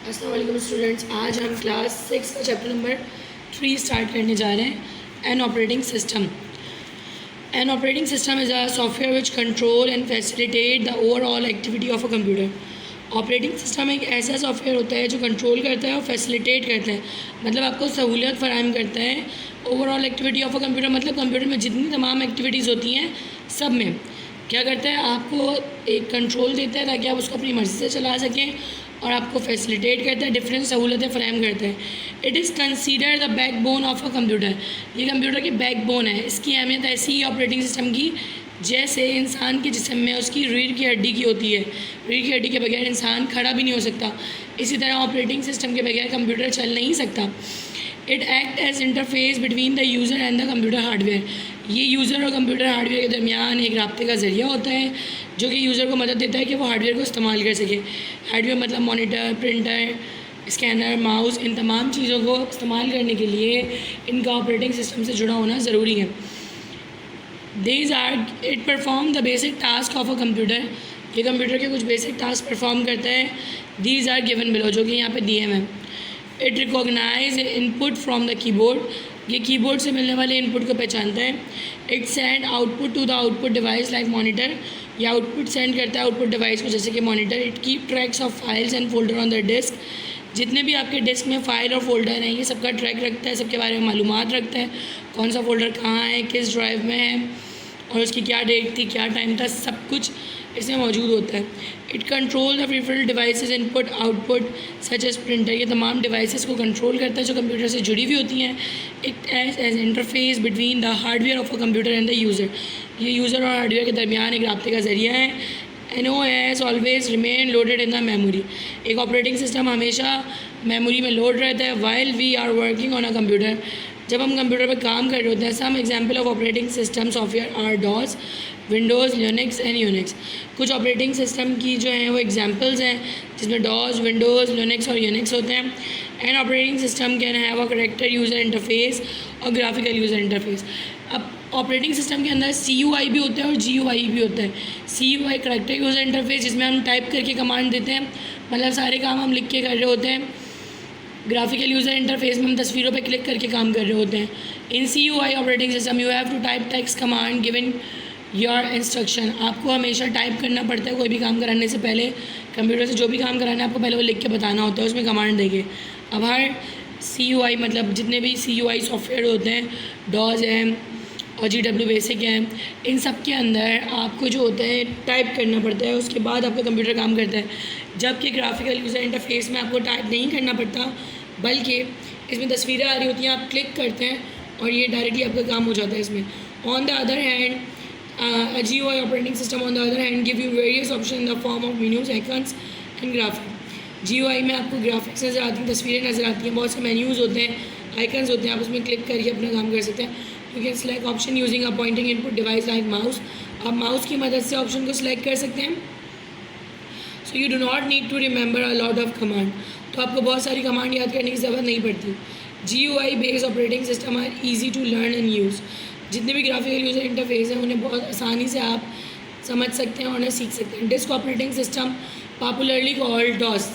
अस्सलाम वालेकुम स्टूडेंट्स। आज हम क्लास 6 का चैप्टर नंबर 3 स्टार्ट करने जा रहे हैं। N operating system. N operating system is a software which control and facilitate the overall activity of a computer. Operating system एक ऐसा सॉफ्टवेयर होता है जो कंट्रोल करता है और फैसिलिटेट करता है, मतलब आपको सहूलियत फराहम करता है overall activity of a computer. मतलब कंप्यूटर में जितनी तमाम एक्टिविटीज़ होती हैं सब में क्या करता है, आपको एक कंट्रोल देता है ताकि आप उसको अपनी मर्ज़ी से चला सकें, और आपको फैसिलिटेट करता है, डिफरेंट सहूलतें फ़राहम करता है। It is consider the backbone of a computer. ये कंप्यूटर की बैकबोन है। इसकी अहमियत ऐसी ही ऑपरेटिंग सिस्टम की जैसे इंसान के जिस्म में उसकी रीढ़ की हड्डी की होती है। रीढ़ की हड्डी के बगैर इंसान खड़ा भी नहीं हो सकता, इसी तरह ऑपरेटिंग सिस्टम के बगैर कंप्यूटर चल नहीं सकता। It act as interface between the user and the computer hardware. ये यूज़र और कंप्यूटर हार्डवेयर के दरमियान एक राब्ते का ज़रिया होता है जो कि यूज़र को मदद देता है कि वो हार्डवेयर को इस्तेमाल कर सके। हार्डवेयर मतलब मॉनिटर, प्रिंटर, स्कैनर, माउस, इन तमाम चीज़ों को इस्तेमाल करने के लिए इनका ऑपरेटिंग सिस्टम से जुड़ा होना ज़रूरी है। These are it perform the basic task of a computer. ये कंप्यूटर के कुछ बेसिक टास्क परफॉर्म करता है। दीज आर गिवन बिलो, जो कि यहाँ पे दिए हैं। It recognise input from the keyboard. ये कीबोर्ड से मिलने वाले इनपुट को पहचानता है। It send output to the output device like monitor. या आउटपुट सेंड करता है आउटपुट डिवाइस को, जैसे कि monitor. It keep tracks of files and folder on the disk. जितने भी आपके डिस्क में फ़ाइल और फोल्डर हैं ये सबका ट्रैक रखता है, सबके बारे में मालूमात रखता है, कौन सा फोल्डर कहाँ है, किस ड्राइव में है और उसकी क्या डेट थी, क्या टाइम था, सब कुछ इसमें मौजूद होता है। It control the preferred devices input output such as printer. ये तमाम डिवाइसेस को कंट्रोल करता है जो कंप्यूटर से जुड़ी हुई होती हैं। It as interface between the hardware of a computer and the user. ये यूज़र और हार्डवेयर के दरमियान एक राब्ते का ज़रिया है। NOS always remain loaded in the memory. एक ऑपरेटिंग सिस्टम हमेशा मेमोरी में लोड रहता है while we are working on a computer. जब हम कंप्यूटर पर काम कर रहे होते हैं। Some example of operating system software are DOS, Windows, Linux and Unix. कुछ ऑपरेटिंग सिस्टम की जो हैं वो एग्जांपल्स हैं जिसमें डॉस, विंडोज़, लिनक्स और यूनिक्स होते हैं। And operating system can have a character user interface और ग्राफिकल यूज़र इंटरफेस। अब ऑपरेटिंग सिस्टम के अंदर CUI भी होता है और GUI भी होता है। CUI करेक्टर यूज़र इंटरफेस, जिसमें हम टाइप करके कमांड देते हैं, मतलब सारे काम हम लिख के कर रहे होते हैं। ग्राफिकल यूज़र इंटरफेस में हम तस्वीरों पे क्लिक करके काम कर रहे होते हैं। In CUI operating system you have to type text command given your instruction. आपको हमेशा टाइप करना पड़ता है कोई भी काम कराने से पहले। कंप्यूटर से जो भी काम कराना है आपको पहले वो लिख के बताना होता है, उसमें कमांड देंगे। अब हर CUI मतलब जितने भी CUI सॉफ्टवेयर होते हैं, डॉज हैं और GW बेसिक हैं, इन सब के अंदर आपको जो होता है टाइप करना पड़ता है, उसके बाद आपका कंप्यूटर काम करता है। जबकि ग्राफिकल यूज़र इंटरफेस में आपको टाइप नहीं करना पड़ता, बल्कि इसमें तस्वीरें आ रही होती हैं, आप क्लिक करते हैं और ये डायरेक्टली आपका काम हो जाता है इसमें। On the other hand a GUI operating system on the other hand give you various options in the form of menus, icons and graphics. GUI में आपको ग्राफिक्स नज़र आती हैं, तस्वीरें नज़र आती हैं, बहुत से मेन्यूज़ होते हैं, आइकन्स होते हैं, आप उसमें क्लिक करके अपना काम कर सकते हैं। You can select option using a pointing input device like mouse. आप माउस की मदद से ऑप्शन को सिलेक्ट कर सकते हैं। So you do not need to remember a lot of command. तो आपको बहुत सारी कमांड याद करने की ज़रूरत नहीं पड़ती। GUI based operating system are easy to learn and use. जितने भी ग्राफिकल यूज़र इंटरफेस हैं उन्हें बहुत आसानी से आप समझ सकते हैं और उन्हें सीख सकते हैं। Disk operating system popularly called DOS.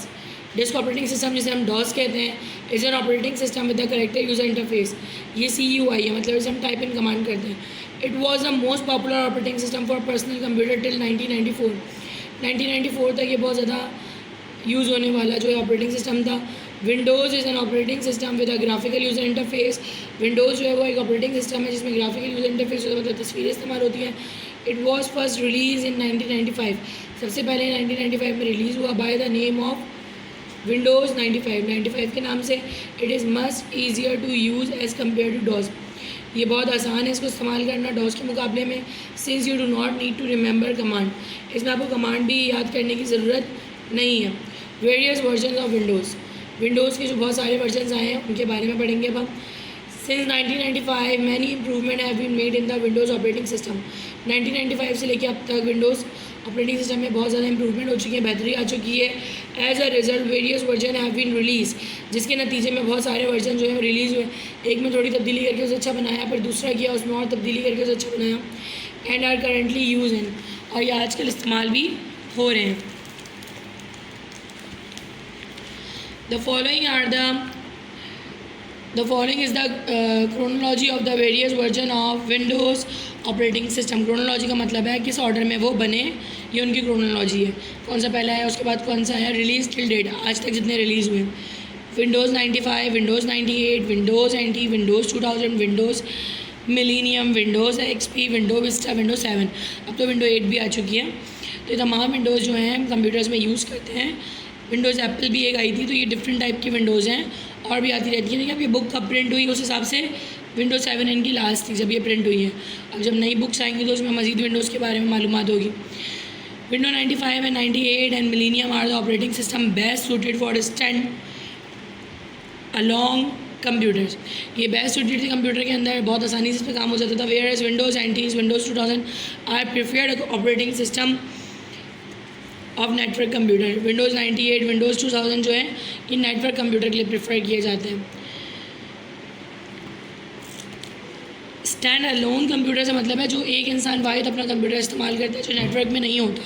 Disk operating system जिसे हम डॉस कहते हैं is an operating system with the character user interface. ये CUI है, मतलब इसे हम टाइप इन कमांड करते हैं। It was the most popular operating system for personal computer till 1994। 1994 तक ये बहुत ज़्यादा यूज़ होने वाला जो है ऑपरेटिंग सिस्टम था। Windows is an operating system with a graphical user interface. Windows जो है वो एक ऑपरेटिंग सिस्टम है जिसमें ग्राफिकल यूज़र इंटरफेस होता है, मतलब तस्वीरें इस्तेमाल होती हैं। It was first release in 1995। सबसे पहले 1995 में रिलीज़ हुआ by the name of Windows 95 के नाम से। It is much easier to use as compare to DOS. ये बहुत आसान है इसको इस्तेमाल करना डॉस के मुकाबले में। Since you do not need to remember command, इसमें आपको कमांड भी याद करने की ज़रूरत नहीं है। वेरियस वर्जन ऑफ विंडोज़ के जो बहुत सारे वर्जन आए हैं उनके बारे में पढ़ेंगे अब हम। Since 1995 many improvement have been made in the Windows operating system. 1995 से लेकर अब तक विंडोज़ ऑपरेटिंग सिस्टम में बहुत ज़्यादा इंप्रूवमेंट हो चुकी है, बेहतरी आ चुकी है। As a result various version have been release, जिसके नतीजे में बहुत सारे वर्जन जो है रिलीज़ हुए। एक में थोड़ी तब्दीली करके उसे अच्छा बनाया, फिर दूसरा किया उसमें और तब्दीली करके उसे अच्छा बनाया। And are currently use in, और ये आजकल इस्तेमाल भी हो रहे हैं। The following are the following is the chronology of the various version of Windows operating system. Chronology का मतलब है किस ऑर्डर में वो बने, ये उनकी क्रोनोलॉजी है. कौन सा पहला है, उसके बाद कौन सा है, रिलीज टिल डेट, आज तक जितने रिलीज़ हुए. Windows 95, Windows 98, Windows NT, Windows 2000, Windows millennium, Windows XP, window Vista, Windows 7. अब तो विंडो 8 भी आ चुकी है. तो ये तमाम विंडोज़ जो हैं हम कंप्यूटर्स में यूज़ करते हैं. विंडोज़ एप्पल भी एक आई थी, तो ये डिफरेंट टाइप की विंडोज़ हैं और भी आती रहती है. देखिए अब ये बुक कब प्रिंट हुई, उस हिसाब से विंडोज़ 7 इनकी लास्ट थी जब ये प्रिंट हुई है. अब जब नई बुक्स आएंगी तो उसमें मज़ीद विंडोज़ के बारे में मालूमात होगी. Window 95 and 98 and millennium are the operating system best suited for stand alone computers. ये बेस्ट सूटेड थी कंप्यूटर के अंदर, बहुत आसानी से इस पर काम हो जाता था. Whereas Windows NT, Windows 2000 are preferred operating system of network computer. Windows 98, Windows 2000 जो है ये नेटवर्क कंप्यूटर के लिए प्रेफर किए जाते हैं. स्टैंड अलोन कंप्यूटर से मतलब है जो एक इंसान वाहिद अपना कंप्यूटर इस्तेमाल करता है, जो नेटवर्क में नहीं होता.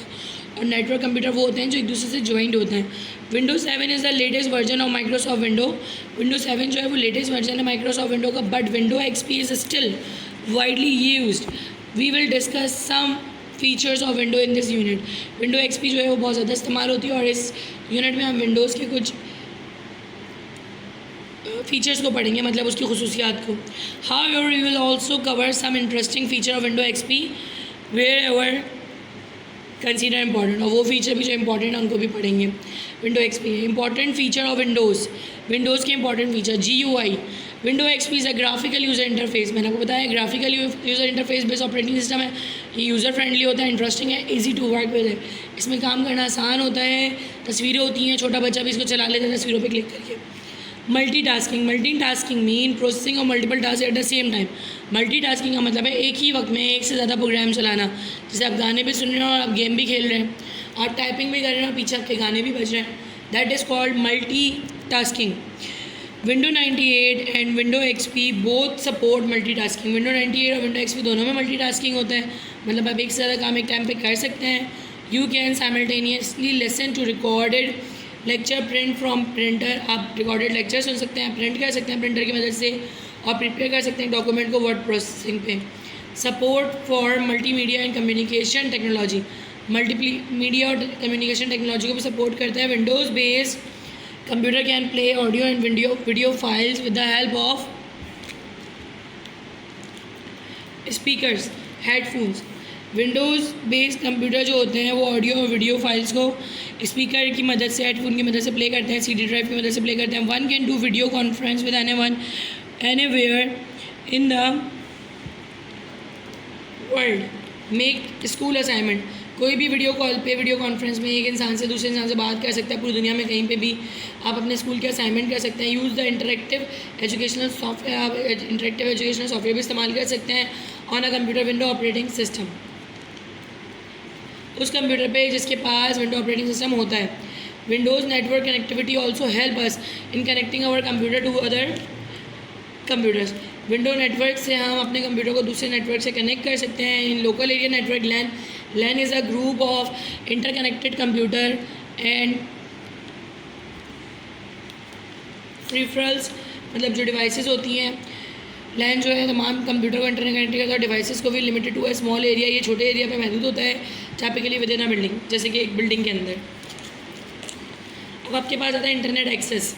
और नेटवर्क कंप्यूटर वो होते हैं जो एक दूसरे से ज्वाइंट होते हैं. Windows 7 is the latest version of Microsoft window. Windows 7 जो है वो लेटेस्ट वर्जन है माइक्रोसॉफ्ट विंडो का. But window XP is still widely used. We will discuss some features of window in this unit. Window XP जो है वो बहुत ज़्यादा इस्तेमाल होती है और इस यूनिट में हम विंडोज़ के कुछ फीचर्स को पढ़ेंगे, मतलब उसकी खुसूसियात को. However we will also cover some interesting feature of window XP wherever consider important. और वो फीचर भी जो इंपॉर्टेंट है उनको भी पढ़ेंगे. Window XP important feature of Windows के important feature. GUI. Window XP is a graphical user interface. मैंने आपको बताया graphical user interface based operating system है. ये यूज़र फ्रेंडली होता है, इंटरेस्टिंग है, इजी टू वर्क विद है. इसमें काम करना आसान होता है. तस्वीरें होती हैं, छोटा बच्चा भी इसको चला लेता है तस्वीरों पे क्लिक करके. Multitasking mean processing of multiple task at the same time. Multitasking का मतलब है एक ही वक्त में एक से ज़्यादा प्रोग्राम चलाना. जैसे आप गाने भी सुन रहे हैं और आप गेम भी खेल रहे हैं, आप टाइपिंग भी कर रहे हैं और पीछे आपके गाने भी बज रहे हैं. That is called multitasking. Window 98 and window XP both support multitasking. Window 98 और विंडो XP दोनों में मल्टीटास्किंग होता है, मतलब आप एक से ज़्यादा काम एक टाइम पे कर सकते हैं. You can simultaneously listen to recorded lecture, print from printer. आप रिकॉर्डेड लेक्चर सुन सकते हैं, प्रिंट कर सकते हैं प्रिंटर की मदद से और प्रिपेयर कर सकते हैं डॉक्यूमेंट को वर्ड प्रोसेसिंग पे. Support for multimedia and communication technology. Multimedia और कम्युनिकेशन टेक्नोलॉजी को भी सपोर्ट करता है. Windows based computer can play audio and video files with the help of speakers, headphones. Windows based computer जो होते हैं वो ऑडियो और वीडियो फाइल्स को स्पीकर की मदद से, हेडफोन की मदद से प्ले करते हैं, CD ड्राइव की मदद से प्ले करते हैं. One can do video conference with anyone anywhere in the world. Make school assignment. कोई भी वीडियो कॉल पे, वीडियो कॉन्फ्रेंस में एक इंसान से दूसरे इंसान से बात कर सकता है पूरी दुनिया में कहीं पे भी. आप अपने स्कूल के असाइनमेंट कर सकते हैं. Use the interactive educational software. आप इंटरेक्टिव एजुकेशनल सॉफ्टवेयर भी इस्तेमाल कर सकते हैं on a computer window operating system. उस कंप्यूटर पे जिसके पास विंडो ऑपरेटिंग सिस्टम होता है. Windows network connectivity also help us in connecting our computer to other computers. Window network से हम अपने कंप्यूटर को दूसरे नेटवर्क से कनेक्ट कर सकते हैं. इन local area network LAN is a group of interconnected computer and peripherals, मतलब जो डिवाइसेस होती हैं. LAN जो है तमाम कंप्यूटर को इंटरनेट कनेक्ट करता है और डिवाइसेस को भी limited to a small area. ये छोटे एरिया पे महदूद होता है, typically within a building, जैसे कि एक बिल्डिंग के अंदर. अब आपके पास आता है internet access.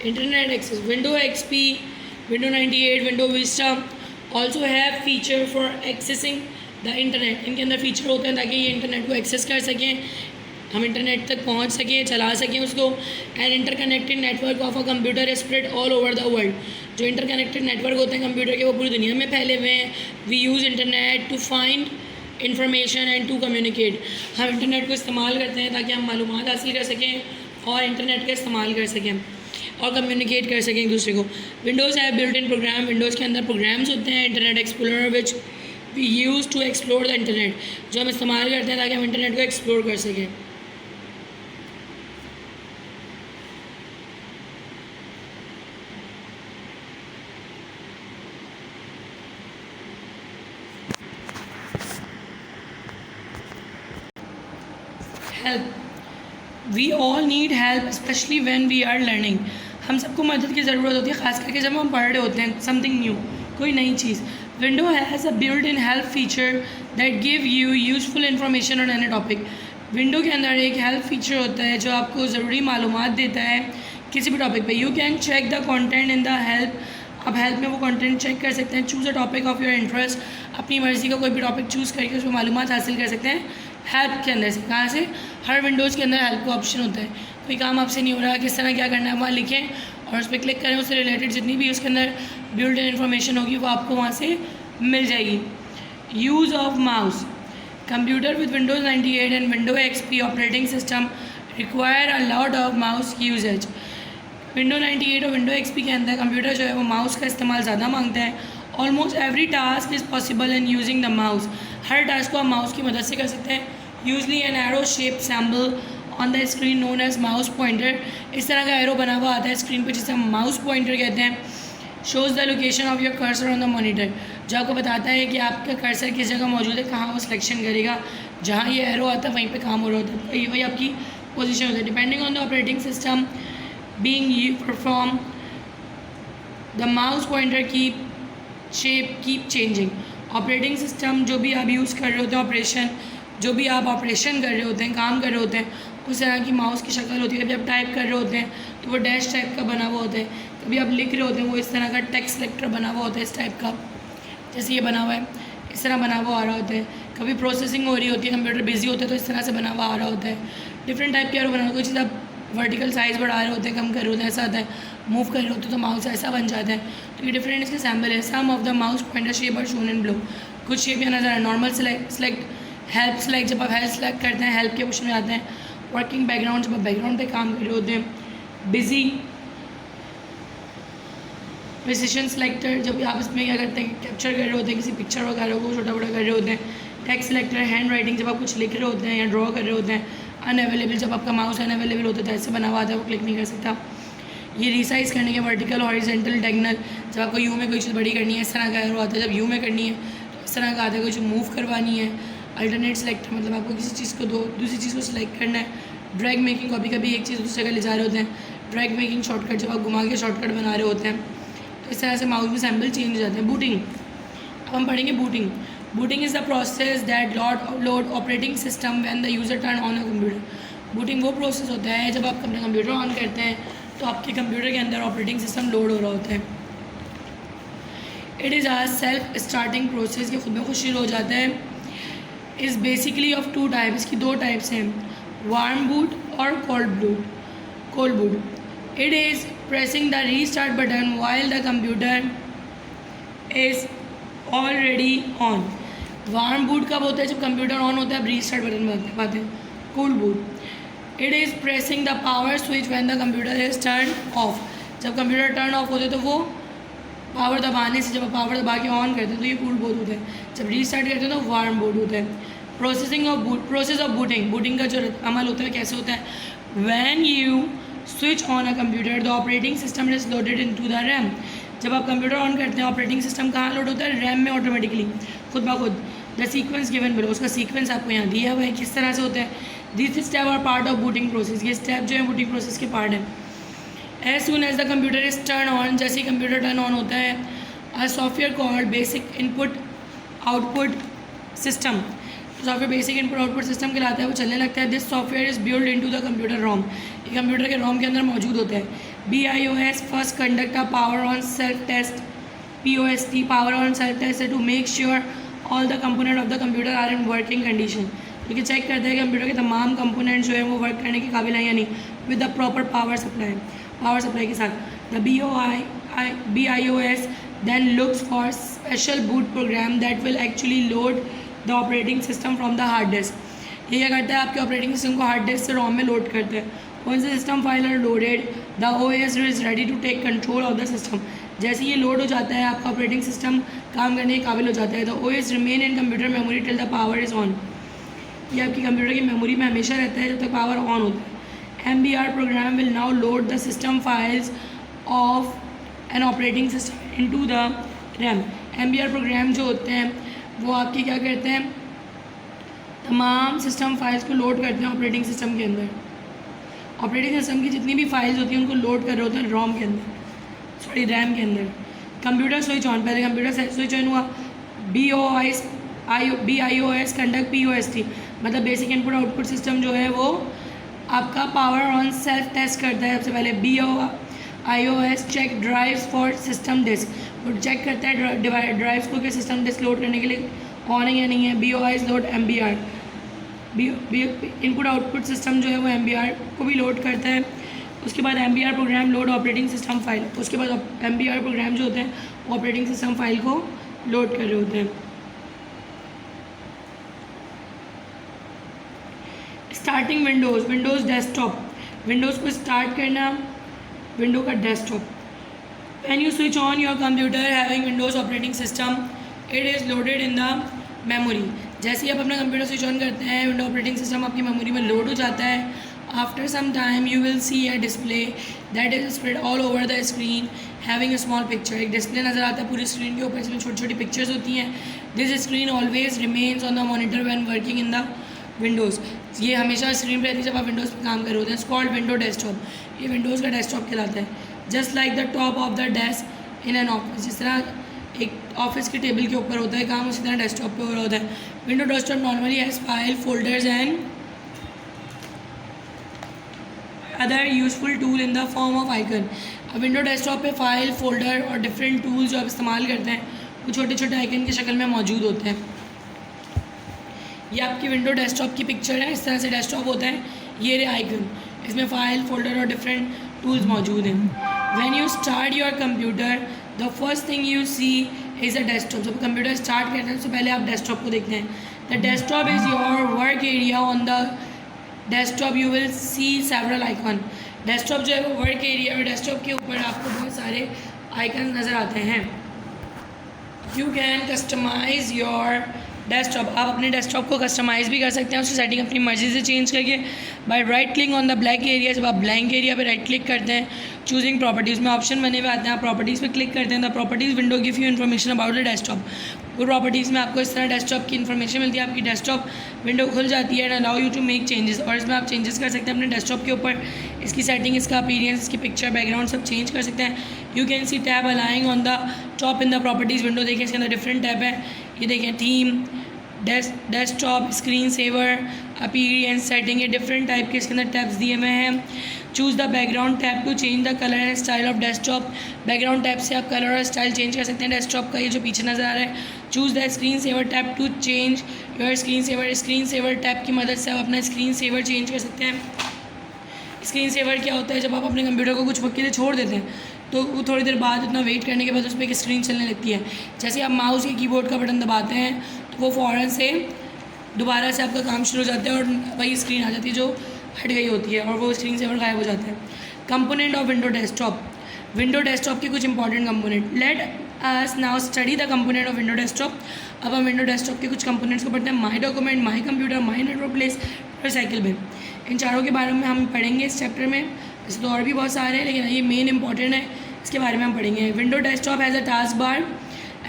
Window XP, window 98, window Vista also have feature for accessing the internet. इनके अंदर फीचर होते हैं ताकि ये इंटरनेट को एक्सेस कर सकें, हम इंटरनेट तक पहुंच सकें, चला सकें उसको. And interconnected network of a computer is spread all over the world. जो इंटरकनेक्टेड नेटवर्क होते हैं कंप्यूटर के वो पूरी दुनिया में फैले हुए हैं. We use internet to find information and to communicate. हम इंटरनेट को इस्तेमाल करते हैं ताकि हम मालूमात हासिल कर सकें और इंटरनेट का इस्तेमाल कर सकें और कम्युनिकेट कर सकें एक दूसरे को. विंडोज़ है बिल्ट इन प्रोग्राम. विंडोज़ के अंदर प्रोग्राम्स होते हैं. Internet Explorer which we use to explore the internet, जो हम इस्तेमाल करते हैं ताकि हम इंटरनेट को एक्सप्लोर कर सकें. Help. We all need help specially when we are learning. हम सबको मदद की ज़रूरत होती है, ख़ास करके जब हम पढ़ रहे होते हैं समथिंग न्यू, कोई नई चीज़। Window has a built in help feature that give you useful information on any topic. Window के अंदर एक हेल्प फीचर होता है जो आपको ज़रूरी मालूमात देता है किसी भी टॉपिक पे। You can check the content in the help. आप हेल्प में वो कंटेंट चेक कर सकते हैं। Choose a topic of your interest. अपनी मर्ज़ी का कोई भी टॉपिक चूज़ करके उसमें मालूमात हासिल कर सकते हैं हेल्प के अंदर से। कहाँ से? हर विंडोज़ के अंदर हेल्प का ऑप्शन होता है। कोई काम आपसे नहीं हो रहा, किस तरह क्या करना है, वहाँ लिखें और उस पर क्लिक करें। उससे रिलेटेड जितनी भी उसके अंदर बिल्ट इन इन्फॉर्मेशन होगी वो आपको वहाँ से मिल जाएगी। Use of mouse. Computer with Windows 98 and window XP operating system require a lot of mouse usage. Window 98 और विंडो XP के अंदर कंप्यूटर जो है वो माउस का इस्तेमाल ज़्यादा मांगता है। Almost every task is possible in using the mouse. हर टास्क को आप माउस की मदद से कर सकते हैं। Usually an arrow shape symbol on the screen known as mouse pointer. इस तरह का एरो बना हुआ आता है स्क्रीन पर जिसे हम माउस पॉइंटर कहते हैं। Shows the location of your cursor on the monitor. जो आपको बताता है कि आपका कर्सर किस जगह मौजूद है, कहाँ वो सिलेक्शन करेगा। जहाँ ये एरो आता है वहीं पे काम हो रहा होता है, वही आपकी पोजीशन होती है। Depending on the operating system being you perform the mouse pointer keep changing। Operating system जो भी आप यूज़ कर रहे होते हैं, ऑपरेशन जो भी आप ऑपरेशन कर रहे होते हैं, काम कर रहे होते हैं, उस तरह की माउस की शक्ल होती है। कभी आप टाइप कर रहे होते हैं तो वो डैश टाइप का बना हुआ होता है। कभी आप लिख रहे होते हैं वो इस तरह का टेक्स्ट सेलेक्टर बना हुआ होता है, इस टाइप का, जैसे ये बना हुआ है इस तरह बना हुआ आ रहा होता है। कभी प्रोसेसिंग हो रही होती है, कंप्यूटर बिजी होता है तो इस तरह से बना हुआ आ रहा होता है। डिफरेंट टाइप के एरो बना हुआ। कोई चीज़ आप वर्टिकल साइज़ बढ़ा रहे होते हैं, कम कर रहे होते हैं, ऐसा आता है। मूव कर रहे होते हैं तो माउस ऐसा बन जाता है। तो ये डिफरेंट इसके सैम्पल है। Some of the mouse pointer shape are shown in blue. कुछ शेप यहाँ नजर है। नॉर्मल सेलेक्ट, हेल्प सेलेक्ट, जब आप हेल्प सेलेक्ट करते हैं हेल्प के ऑप्शन में आते हैं। वर्किंग बैकग्राउंड, जब आप बैकग्राउंड पे काम कर रहे होते हैं। बिजी, प्रिसिशन सेलेक्टर, जब आप इसमें क्या करते हैं कैप्चर कर रहे होते हैं किसी पिक्चर वगैरह को, छोटा बड़ा कर रहे होते हैं। टेक्स्ट सेलेक्टर, हैंड राइटिंग, जब आप कुछ लिख रहे होते हैं या ड्रॉ कर रहे होते हैं। अनअवेलेबल, जब आपका माउस अनअवेलेबल होता है तो ऐसे बना हुआ आता है, वो क्लिक नहीं कर सकता। ये रिसाइज़ करने के वर्टिकल, हॉरिजेंटल, डायगोनल, जब आपको यू में कोई चीज़ बड़ी करनी है इस तरह का एरो आता है। जब यू में करनी है तो इस तरह का आता है। कोई चीज़ मूव करवानी है। अल्टरनेट सेलेक्टर, मतलब आपको किसी चीज़ को दूसरी चीज़ को सिलेक्ट करना है। ड्रैग मेकिंग, कभी कभी एक चीज़ दूसरी जगह ले जा रहे होते हैं। ड्रैग मेकिंग शॉर्टकट, जब आप घुमा के शॉर्टकट बना रहे होते हैं तो इस तरह से माउस में सैम्पल चेंज हो जाते हैं। बूटिंग, अब हम पढ़ेंगे booting. Booting is the process that load operating system when the user turn on a computer. Booting वो प्रोसेस होता है जब आप अपना कंप्यूटर ऑन करते हैं तो आपके कंप्यूटर के अंदर ऑपरेटिंग सिस्टम लोड हो रहा होता है। It is a self starting process, ये खुद में खुद शुरू हो जाता है। Is basically of two type, इसकी दो टाइप्स हैं, वार्म बूट और cold boot. It is pressing the restart button while the computer is already on. Warm boot कब होता है? जब कंप्यूटर ऑन होता है, अब रीस्टार्ट बटन दबाते हैं। Cold boot, it is pressing the power switch when the computer is turn off. जब कंप्यूटर टर्न ऑफ होते हैं तो वो पावर दबाने से, जब आप पावर दबा के ऑन करते हैं तो ये कोल्ड बूट होता है। जब रीस्टार्ट करते हैं तो वार्म बूट होता है। प्रोसेस ऑफ बूटिंग, बूटिंग का जो अमल होता है कैसे होता है? When you switch on a computer the operating system is loaded into the RAM. जब आप कंप्यूटर ऑन करते हैं ऑपरेटिंग सिस्टम कहाँ लोड होता है? रैम में ऑटोमेटिकली, खुद ब खुद। द सीक्वेंस गिवन बिलो, उसका सीक्वेंस आपको यहाँ दिया हुआ है किस तरह से होता है। This step are part of booting process, ये स्टेप जो है बूटिंग प्रोसेस के पार्ट है। As soon as the computer is turn on, जैसे ही कंप्यूटर टर्न ऑन होता है, a software called basic input output system, software basic input output system कहलाता है, वो चलने लगता है। This software is build into the computer ROM, ये कंप्यूटर के रोम के अंदर मौजूद होता है। BIOS first conduct a power on self test, POST power on self test to make sure all the component of the computer are in working condition, क्योंकि check करते हैं कि कंप्यूटर के तमाम कंपोनेंट जो है वो वर्क करने के काबिल हैं या नहीं, with the proper power supply के साथ। The BIOS then looks for special boot program that will actually load the operating system from the hard disk। ये क्या करता है? आपके ऑपरेटिंग सिस्टम को हार्ड डिस्क से रोम में लोड करता है। once the system file are loaded the OS is ready to take control of the system। जैसे ये लोड हो जाता है आपका ऑपरेटिंग सिस्टम काम करने के काबिल हो जाता है। तो OS remain in computer memory till the power is on, ये आपकी कंप्यूटर की मेमोरी में हमेशा रहता है जब तक पावर ऑन होता है। MBR program will now load the system files of an operating system into the RAM. MBR program जो होते हैं वो आपके क्या करते हैं? तमाम सिस्टम फाइल्स को लोड करते हैं ऑपरेटिंग सिस्टम के अंदर। ऑपरेटिंग सिस्टम की जितनी भी फाइल्स होती हैं उनको लोड कर रहे होते हैं रोम के अंदर, सॉरी रैम के अंदर। कंप्यूटर स्विच ऑन, पहले कंप्यूटर स्विच ऑन हुआ, BIOS कंडक्ट POST, मतलब बेसिक इनपुट आउटपुट सिस्टम जो है वो आपका पावर ऑन सेल्फ टेस्ट करता है। सबसे पहले BIOS check drives for system disk, वो चेक करता है ड्राइव्स को कि सिस्टम डिस्क लोड करने के लिए ऑन है या नहीं है। BIOS load MBR, input output system जो है वो MBR को भी लोड करता है। उसके बाद MBR program load operating system file, उसके बाद MBR प्रोग्राम जो होते हैं ऑपरेटिंग सिस्टम फाइल को लोड कर रहे होते हैं। स्टार्टिंग विंडोज़ डेस्कटॉप, विंडोज़ को स्टार्ट करना, विंडो का desktop. When you switch on your computer having Windows operating system, it is loaded in the memory. जैसे ही आप अपना कंप्यूटर स्विच ऑन करते हैं, विंडो ऑपरेटिंग सिस्टम आपकी मेमोरी में लोड हो जाता है। After some time you will see a display that is spread all over the screen having a small picture. एक डिस्प्ले नज़र आता है पूरी स्क्रीन के ऊपर, इसमें छोटी छोटी पिक्चर्स होती हैं। This screen always remains on the monitor when working in the Windows, ये हमेशा स्क्रीन पर रहती है जब आप विंडोज़ पर काम कर रहे होते हैं। कॉल्ड विंडो डेस्कटॉप, ये विंडोज़ का डेस्कटॉप कहलाता है। Just like the top of the desk in an office, जिस तरह एक ऑफिस के टेबल के ऊपर होता है काम, उसी तरह डेस्कटॉप पे हो रहा होता है। Window desktop normally has file folders and other useful tool in the form of icon. अब विंडो डेस्कटॉप पे फाइल फोल्डर और डिफरेंट टूल्स जो आप इस्तेमाल करते हैं वो छोटे छोटे आइकन की शक्ल में मौजूद होते हैं। ये आपकी विंडो डेस्कटॉप की पिक्चर है, इस तरह से डेस्कटॉप होता है। ये रे आइकन, इसमें फ़ाइल फोल्डर और डिफरेंट टूल्स मौजूद हैं। When you start your computer the first thing you see is a desktop. जब कंप्यूटर स्टार्ट करते हैं उससे पहले आप डेस्कटॉप को देखते हैं। The desktop is your work area. On the desktop you will see several icon. Desktop जो है वो वर्क एरिया, और डेस्कटॉप के ऊपर आपको बहुत सारे आइकन नज़र आते हैं। You can customise your desktop, आप अपने डेस्कटॉप को कस्टमाइज़ भी कर सकते हैं, उसकी सेटिंग अपनी मर्ज़ी से चेंज करके by right click on the blank area. जब आप ब्लैंक एरिया पे राइट क्लिक करते हैं, चूजिंग प्रॉपर्टीज़ में ऑप्शन बने हुए आते हैं, आप प्रॉपर्टीज़ पे क्लिक करते हैं। The properties window give you information about the desktop. वो प्रॉपर्टीज़ में आपको इस तरह डेस्कटॉप की इन्फॉर्मेशन मिलती है, आपकी डेस्कटॉप विंडो खुल जाती है and allow you to make changes, और इसमें आप चेंजेस कर सकते हैं अपने डेस्कटॉप के ऊपर। इसकी सेटिंग, इसका अपीयरेंस, इसकी पिक्चर, बैकग्राउंड सब चेंज कर सकते हैं। You can see tab aligning on the top in the properties window. देखें इसके अंदर डिफरेंट टैब है, ये देखें theme, desktop, screen saver, appearance, setting, ये डिफरेंट टाइप के इसके अंदर टैब्स दिए हुए हैं। Choose the background tab to change the colour and style of desktop. Background tab से आप कलर और स्टाइल चेंज कर सकते हैं डेस्कटॉप का, ये जो पीछे नज़र आ रहा है। Choose the screen saver tab to change your screen saver. Screen saver tab की मदद से आप अपना स्क्रीन सेवर चेंज कर सकते हैं। स्क्रीन सेवर क्या होता है, जब आप अपने कंप्यूटर को कुछ वक्त के लिए छोड़ देते हैं तो वो थोड़ी देर बाद इतना वेट करने के बाद उस पर एक स्क्रीन चलने लगती है। जैसे आप माउस के कीबोर्ड का बटन दबाते हैं तो वो फ़ौरन से दोबारा से आपका काम शुरू हो जाता है और वही स्क्रीन आ जाती है जो हट गई होती है, और वो स्क्रीन सेवर गायब हो जाता है। Component of window desktop, window desktop के कुछ important component. Late us now study the component of window desktop. अब हम विंडो डेस्कटॉप के कुछ कंपोनेंट्स को पढ़ते हैं। माई document, my computer, my network place और साइकिल बिन। इन चारों के बारे में हम पढ़ेंगे इस चैप्टर में। वैसे तो और भी बहुत सारे हैं लेकिन ये मेन इंपॉर्टेंट है, इसके बारे में हम पढ़ेंगे। Window desktop has a task bar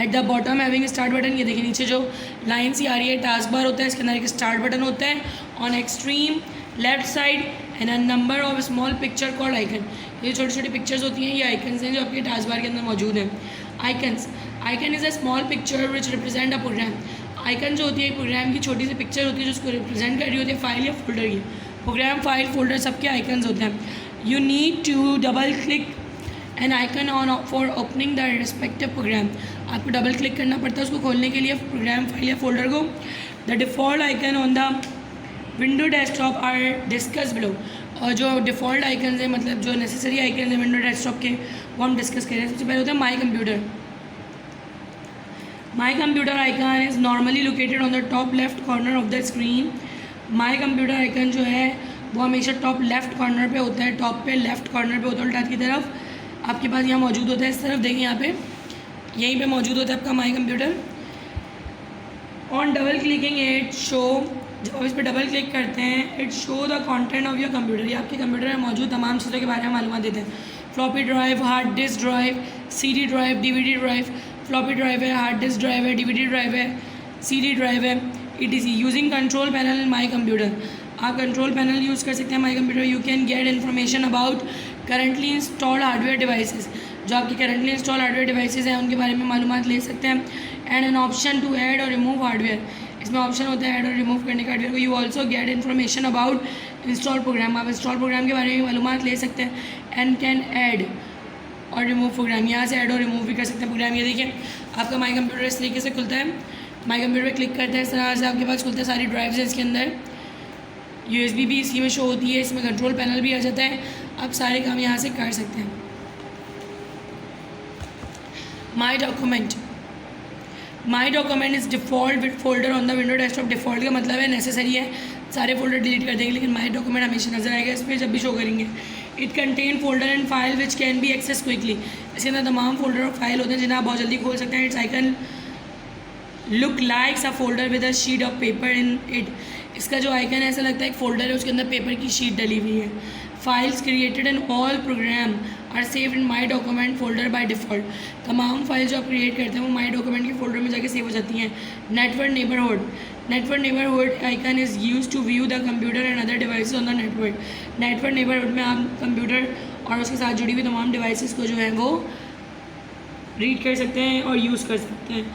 at the bottom having start button. ये देखिए नीचे जो लाइन सी आ रही है टास्क बार होता है, इसके अंदर एक स्टार्ट बटन होता है on extreme left side and a number of small picture called icon. ये छोटी छोटी पिक्चर्स होती हैं, ये आइकन्स हैं जो आपके टास्क बार के अंदर मौजूद हैं। Icons, icon is a small picture which represent a program. Icon जो होती है प्रोग्राम की छोटी सी पिक्चर होती है जो उसको रिप्रेजेंट कर रही होती है फाइल या फोल्डर की। प्रोग्राम, फाइल, फोल्डर सबके आइकन्स होते हैं। You need to double click an icon on for opening the respective program. आपको डबल क्लिक करना पड़ता है उसको खोलने के लिए, प्रोग्राम, फाइल या फोल्डर को। The default icon on the window desktop are discuss below. और जो डिफ़ॉल्ट आइकन हैं, मतलब जो नेसेसरी आइकन हैं विंडो डेस्कटॉप के, वो हम डिस्कस करें। सबसे पहले होता है माई computer. My computer icon is normally located on the top left corner of the screen. My computer icon जो है वो हमेशा टॉप लेफ्ट कॉर्नर पे होता है, टॉप पे लेफ्ट कॉर्नर पे होता है, उल्टा की तरफ आपके पास यहाँ मौजूद होता है। इस तरफ देखिए, यहाँ पे यहीं पे मौजूद होता है आपका my computer. On double clicking it show, जब आप इस पर डबल क्लिक करते हैं, it show the content of your computer. ये आपके कंप्यूटर में मौजूद तमाम चीज़ों के बारे में मालूमात देते हैं। Floppy drive, hard disk drive, CD drive, DVD drive. Floppy drive है, हार्ड डिस्क ड्राइव है, DVD ड्राइव है, CD ड्राइव है, etc। यूजिंग कंट्रोल पैनल इन माई कंप्यूटर। आप कंट्रोल पैनल यूज़ कर सकते हैं my computer. You can get information about currently installed hardware devices. जो आपकी करंटली इंस्टॉल हार्डवेयर डिवाइसेस हैं उनके बारे में मालूमात ले सकते हैं. And an option to add और रिमूव हार्डवेयर. इसमें ऑप्शन होता है ऐड और रिमूव करने का हार्डवेयर को. You also get information about install program. आप इंस्टॉल प्रोग्राम के बारे में मालूमात ले सकते हैं. एंड कैन ऐड और रिमूव प्रोग्राम. यहाँ से ऐड और रिमूव भी कर सकते हैं प्रोग्राम. ये देखिए आपका माई कंप्यूटर इस तरीके से खुलता है. माई कंप्यूटर पे क्लिक करते हैं, इस तरह से आपके पास खुलता है. सारी ड्राइव्स हैं इसके अंदर. USB भी इसी में शो होती है. इसमें कंट्रोल पैनल भी आ जाता है. आप सारे काम यहाँ से कर सकते हैं. माई document. My document is default folder on the window desktop. Default का मतलब है नेसेसरी है, सारे फोल्डर डिलीट कर देंगे, लेकिन माई डॉक्यूमेंट हमेशा नजर आएगा इस पर जब भी शो करेंगे. It contain folder and file which can be access quickly. इसके अंदर तमाम फोल्डर और फाइल होते हैं जिन्हें आप बहुत जल्दी खोल सकते हैं. It's icon look likes a folder with a sheet of paper in it. इसका जो आइकन है ऐसा लगता है एक फोल्डर है, उसके अंदर पेपर की शीट डली हुई है. Files created in all program are saved in my document folder by default. तमाम फाइल जो आप क्रिएट करते हैं वो माई डॉक्यूमेंट के फोल्डर में जाके सेव हो जाती हैं. Network neighbourhood. Network neighbourhood icon is use to view the computer and other devices on the network. Network neighbourhood में आप कंप्यूटर और उसके साथ जुड़ी हुई तमाम डिवाइसेस को जो है वो रीड कर सकते हैं और यूज़ कर सकते हैं.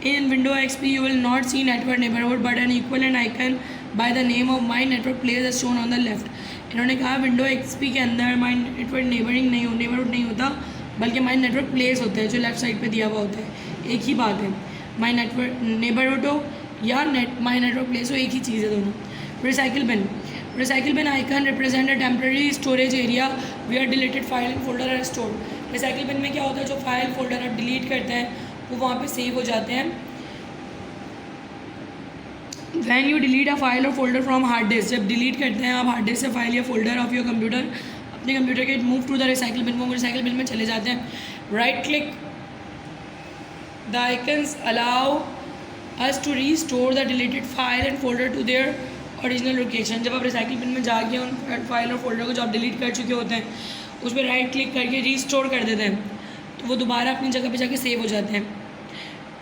In Windows XP, you will not see network neighborhood, but an equivalent icon by the name of My Network Place is shown on the left. इन्होंने कहा Windows XP के अंदर My Network Neighboring neighborhood नहीं होता, बल्कि My Network Place होता है जो लेफ्ट साइड पे दिया हुआ होता है. एक ही बात है, My Network Neighborhood हो या My Network Place हो, एक ही चीज़ है दोनों. Recycle bin. Recycle bin icon represent a temporary storage area where deleted file and folder are stored. Recycle bin में क्या होता है, जो फाइल फोल्डर आप डिलीट करते हैं वो वहाँ पे सेव हो जाते हैं. When you delete a file और फोल्डर फ्रॉम हार्ड डिस्क. जब डिलीट करते हैं आप हार्ड डिस्क से फाइल या फोल्डर ऑफ योर कंप्यूटर अपने कंप्यूटर के, move to the recycle bin. वो रिसाइकिल बिन में चले जाते हैं. Right click the icons allow us to restore the deleted file and folder to their original location. जब आप रिसाइकिल बिन में जाके उन फाइल और फोल्डर को जो आप डिलीट कर चुके होते हैं उस पर राइट क्लिक करके रीस्टोर कर देते हैं तो वो दोबारा अपनी जगह पे जाके सेव हो जाते हैं.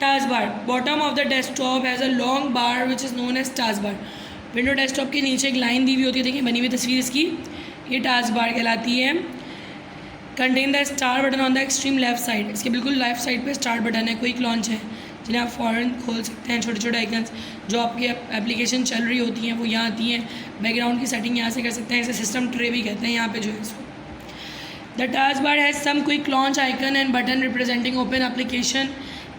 Task bar. Bottom of the desktop has a long bar which is known as task bar. Window desktop के नीचे एक लाइन दी हुई होती है, देखिए बनी हुई तस्वीर इसकी, ये टास्क बार कहलाती है. Contain the star button on the extreme left side. इसके बिल्कुल लेफ्ट साइड पे स्टार बटन है, क्विक लॉन्च है, जिन्हें आप फ़ौरन खोल सकते हैं. छोटे छोटे आइकन्स जो आपकी एप्लीकेशन चल रही होती हैं वो यहाँ आती हैं. बैकग्राउंड की सेटिंग यहाँ से कर सकते हैं. इसे सिस्टम ट्रे भी कहते हैं यहाँ पे जो है इसको. The task bar has some quick launch icon and button representing open application.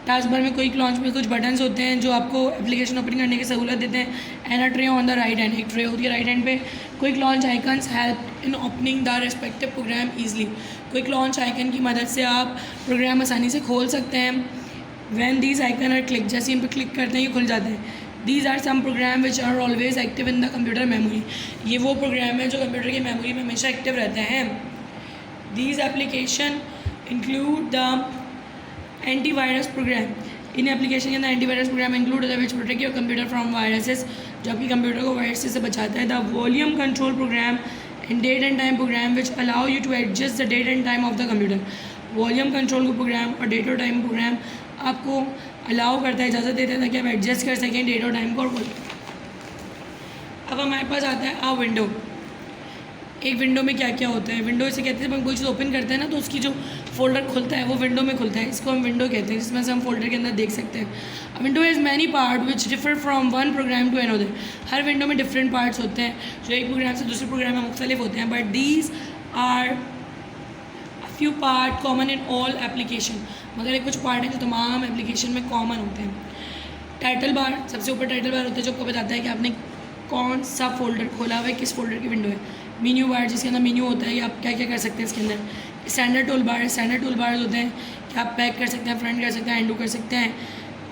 Task bar में क्विक लॉन्च में कुछ बटन्स होते हैं जो आपको एप्लीकेशन ओपन करने की सहूलत देते हैं. And a tray on the right hand. एक ट्रे होती है राइट हैंड पे. Quick launch icons help in opening the respective program easily. Quick launch icon की मदद से आप प्रोग्राम आसानी से खोल सकते हैं. When these icon are click, जैसे इन पर क्लिक करते हैं ये खुल जाते हैं. These are some program which are always active in the computer memory. ये वो प्रोग्राम है जो कंप्यूटर की मेमोरी में हमेशा एक्टिव रहते हैं. These application include the antivirus program. इन एप्लीकेशन के अंदर एंटीवायरस प्रोग्राम इंक्लूड होता है which protect your computer from viruses, जो आपकी कंप्यूटर को वायरसेस से बचाता है. The volume control program and date and time program which allow you to adjust the date and time of the computer. Volume control को program और date और time program आपको अलाउ करता है, इजाज़त देता है ताकि आप एडजस्ट कर सकें डेट और टाइम को. और अब हमारे पास आता है आ विंडो. एक विंडो में क्या क्या होता है. विंडो से कहते हैं जब हम कोई चीज़ ओपन करते हैं ना तो उसकी जो फोल्डर खुलता है वो विंडो में खुलता है, इसको हम विंडो कहते हैं, जिसमें से हम फोल्डर के अंदर देख सकते हैं. Window has many part which differ from one program to another. हर विंडो में डिफरेंट पार्ट्स होते हैं जो एक प्रोग्राम से दूसरे प्रोग्राम में मुख्तलिफ होते हैं. But these are few part common in all application. मगर एक कुछ पार्ट हैं जो तमाम एप्लीकेशन में कॉमन होते हैं. टाइटल बार, सबसे ऊपर टाइटल बार होता है जो आपको बताता है कि आपने कौन सा फोल्डर खोला हुआ है, किस फोल्डर की विंडो है. मीन्यू बार, जिसके अंदर मीन्यू होता है कि आप क्या क्या कर सकते हैं इसके अंदर. Standard tool bar, standard tool bar होते हैं कि आप पैक कर सकते हैं, फ्रंट कर सकते हैं, एंडू कर सकते हैं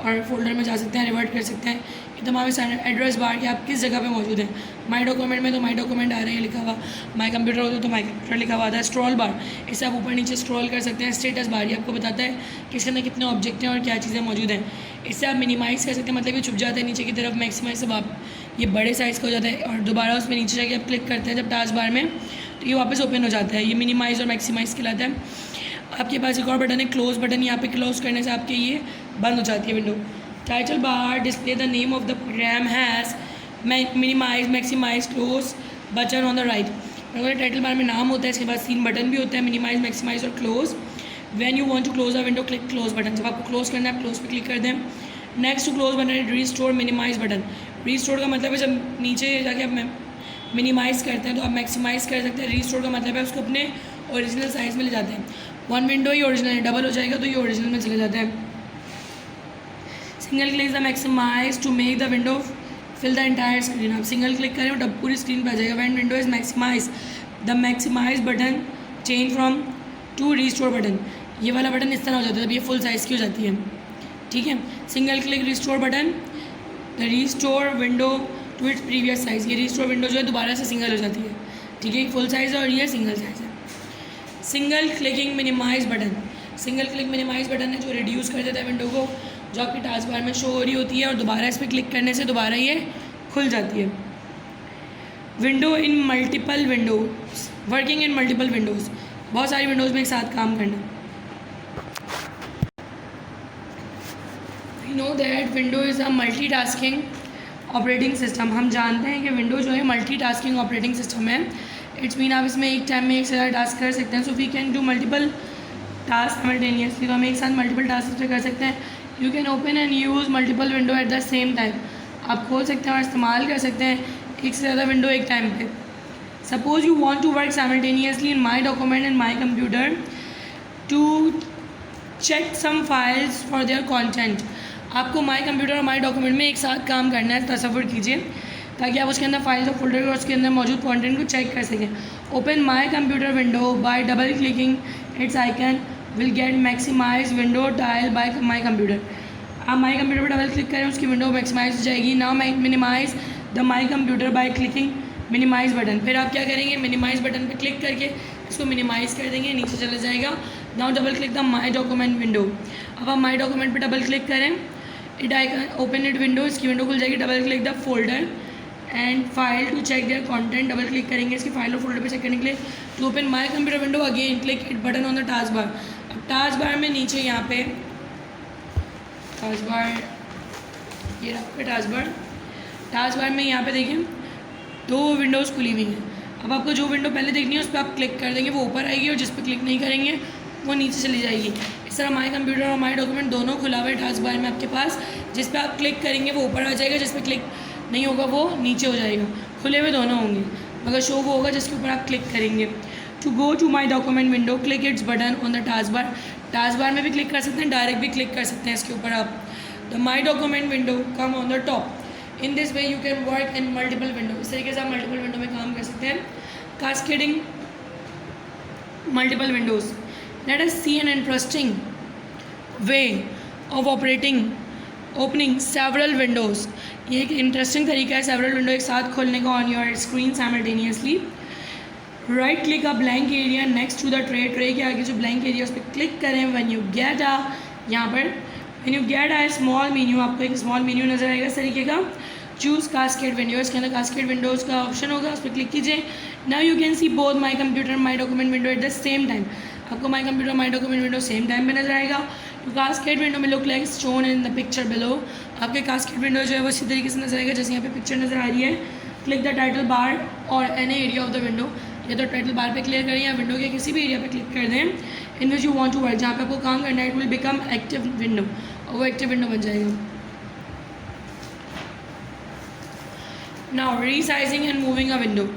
और फोल्डर में जा सकते हैं, रिवर्ट कर सकते हैं. ये तमाम स्टैंडर्ड. एड्रेस बार कि आप किस जगह पे मौजूद हैं. माई डॉक्यूमेंट में तो माई डॉक्यूमेंट आ रहे हैं लिखा हुआ, माई कंप्यूटर होता है तो माई कंप्यूटर लिखा हुआ था. स्क्रॉल बार, इससे आप ऊपर नीचे स्क्रॉल कर सकते हैं. स्टेटस बार, ये आपको बताता है कि इसके अंदर कितने ऑब्जेक्ट हैं और क्या चीज़ें मौजूद हैं. इससे आप मिनिमाइज़ कर सकते हैं, मतलब ये छुप जाता है नीचे की तरफ. मैक्सिमाइज से आप ये बड़े साइज़ का हो जाता है और दोबारा उसमें नीचे जाके आप क्लिक करते हैं जब टास्क बार में तो ये वापस ओपन हो जाता है. ये मिनिमाइज़ और मैक्सिमाइज़ कहलाता है. आपके पास एक और बटन है क्लोज़ बटन, यहाँ पे क्लोज़ करने से आपके ये बंद हो जाती है window. Title bar display the name of the program has minimise, maximise, close button on the right. अगर टाइटल बार में नाम होता है, इसके बाद 3 बटन भी होता है, मिनिमाइज, मैक्सिमाइज और close. When you want to close a window click close button. जब आपको क्लोज करना है, क्लोज पे क्लिक कर दें। नेक्स्ट टू क्लोज बटन है रीस्टोर मिनिमाइज बटन। रीस्टोर का मतलब है जब नीचे जाके आप मिनिमाइज़ करते हैं तो आप मैक्सिमाइज़ कर सकते हैं। रीस्टोर का मतलब है उसको अपने ओरिजिनल साइज़ में ले जाते हैं। वन विंडो ही ओरिजिनल है, डबल हो जाएगा तो ये ओरिजिनल में चले जाता है। Single click the maximise to make the window fill the entire screen. आप सिंगल क्लिक करें और पूरी स्क्रीन पर आ जाएगा। When window is maximise the maximise button change from to restore button. ये वाला बटन इस तरह हो जाता है जब ये फुल साइज़ की हो जाती है, ठीक है। Single click restore button the restore window to its previous size. ये रीस्टोर विंडो जो है दोबारा से सिंगल हो जाती है, ठीक है। फुल साइज़ है और ये सिंगल साइज़ है। Single clicking minimise button. Single click minimise button है जो रिड्यूस कर देता है विंडो को, जो आपकी टास्क बार में शो हो रही होती है और दोबारा इस पर क्लिक करने से दोबारा ये खुल जाती है। Window in multiple windows, working in multiple windows, बहुत सारी विंडोज़ में एक साथ काम करना। We know that window is a multitasking operating system. हम जानते हैं कि विंडो जो है मल्टीटास्किंग ऑपरेटिंग सिस्टम है। इट्स मीन आप इसमें एक टाइम में एक से ज़्यादा टास्क कर सकते हैं। So we can do multiple task simultaneously. तो हम एक साथ मल्टीपल टास्क पे कर सकते हैं। You can open and use multiple window at the same time. आप खोल सकते हैं और इस्तेमाल कर सकते हैं एक से ज़्यादा विंडो एक टाइम पे। Suppose you want to work simultaneously in my document and my computer to check some files for their content. आपको माई कंप्यूटर और माई डॉक्यूमेंट में एक साथ काम करना है, तसव्वुर कीजिए, ताकि आप उसके अंदर फाइल्स और फोल्डर और उसके अंदर मौजूद कंटेंट को चेक कर सकें। Open my computer window by double clicking its icon will get maximise window tile by my computer. आप माई कंप्यूटर पर डबल क्लिक करें, उसकी विंडो मैक्सिमाइज हो जाएगी। Now minimise the my computer by clicking minimise button. फिर आप क्या करेंगे, मिनिमाइज बटन पर क्लिक करके इसको मिनिमाइज कर देंगे, नीचे चला जाएगा। Now double click the my document window. अब आप माई डॉक्यूमेंट पर डबल क्लिक करें, it icon open it window, इसकी विंडो खुल जाएगी। Double click the folder and file to check their content. Double click करेंगे इसकी फाइल और फोल्डर पे चेक करने के लिए। To open my computer window again click it button on the task bar. अब टास्क बार में नीचे यहाँ पे टास्क बार, ये रखा टास्क बार में यहाँ पे देखिए 2 विंडोज़ खुली हुई हैं। अब आपको जो विंडो पहले देखनी है उस पर आप क्लिक कर देंगे, वो ऊपर आएगी, और जिस पर क्लिक नहीं करेंगे वो नीचे चली जाएगी। इस तरह माई कंप्यूटर और माई डॉक्यूमेंट दोनों खुला हुआ है टास्क बार में आपके पास। जिस पर आप क्लिक करेंगे वो ऊपर आ जाएगा, जिस पर क्लिक नहीं होगा वो नीचे हो जाएगा। खुले हुए दोनों होंगे, मगर शो वो होगा जिसके ऊपर आप क्लिक करेंगे। To go to my document window click its button on the task bar. Task bar में भी क्लिक कर सकते हैं, डायरेक्ट भी क्लिक कर सकते हैं इसके ऊपर आप। The my document window come on the top. In this way you can work in multiple window. इस तरीके से आप मल्टीपल विंडो में काम कर सकते हैं। Cascading multiple windows. Let us see an interesting way of opening several windows. ये एक इंटरेस्टिंग तरीका है सेवरल विंडो एक साथ खोलने का on your screen simultaneously. Right click a blank area next to the tray के आगे जो ब्लैंक एरिया उस पर क्लिक करें। व्हेन यू गेट अ, यहाँ पर when you get a small menu, आपको एक स्मॉल मेन्यू नजर आएगा इस तरीके का। चूज़ कास्केड विंडो, इसके अंदर कास्केड विंडोज़ का ऑप्शन होगा, उस पर क्लिक कीजिए। Now you can see both my computer my document window at the same time. आपको my computer my document window same time में नजर आएगा। तो कास्केड विंडो में look like shown in the picture below. आपके cascade window जो है वो इसी तरीके से नजर आएगा जैसे यहाँ पे पिक्चर नजर आ रही है। क्लिक द टाइटल बार और any area of the window. या तो टाइटल बार पे क्लिक करें या विंडो के किसी भी एरिया पे क्लिक कर दें in which you want to work, जहाँ पे आपको काम करना है। It will become active window, और वो एक्टिव विंडो बन जाएगा। Now resizing and moving a window.